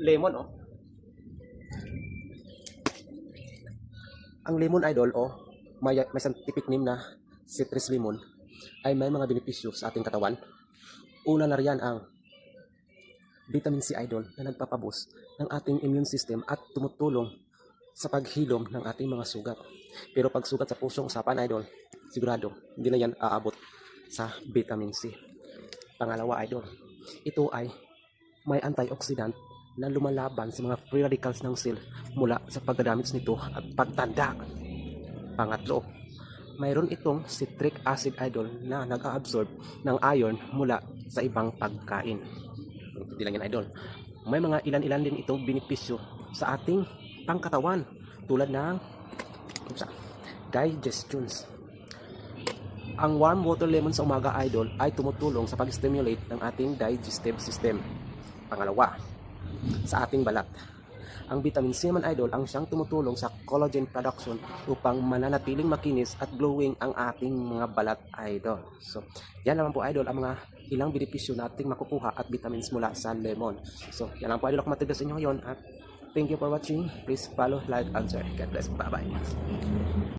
lemon, oh. Ang lemon, idol, oh, may scientific name na citrus lemon ay may mga benepisyo sa ating katawan. Una na riyan ang vitamin C, idol, na nagpapaboost ng ating immune system at tumutulong sa paghilom ng ating mga sugat. Pero pag sugat sa pusong usapan, idol, sigurado hindi na yan aabot sa vitamin C. Pangalawa, idol, ito ay may antioxidant na lumalaban sa mga free radicals ng cell mula sa pagdadamage nito at pagtanda. Pangatlo, mayroon itong citric acid, idol, na nag-a-absorb ng iron mula sa ibang pagkain. Hindi lang yan, idol. May mga ilan-ilan din itong benepisyo sa ating pangkatawan tulad ng digestions. Ang warm water lemon sa umaga, idol, ay tumutulong sa pag-stimulate ng ating digestive system. Pangalawa, sa ating balat. Ang vitamin C naman, idol, ang siyang tumutulong sa collagen production upang mananatiling makinis at glowing ang ating mga balat, idol. So, yan naman po, idol, ang mga ilang benepisyo nating makukuha at vitamins mula sa lemon. So, yan lang po, idol, ako matigas sa inyo ngayon at thank you for watching. Please follow, like, and share. God bless. Bye-bye.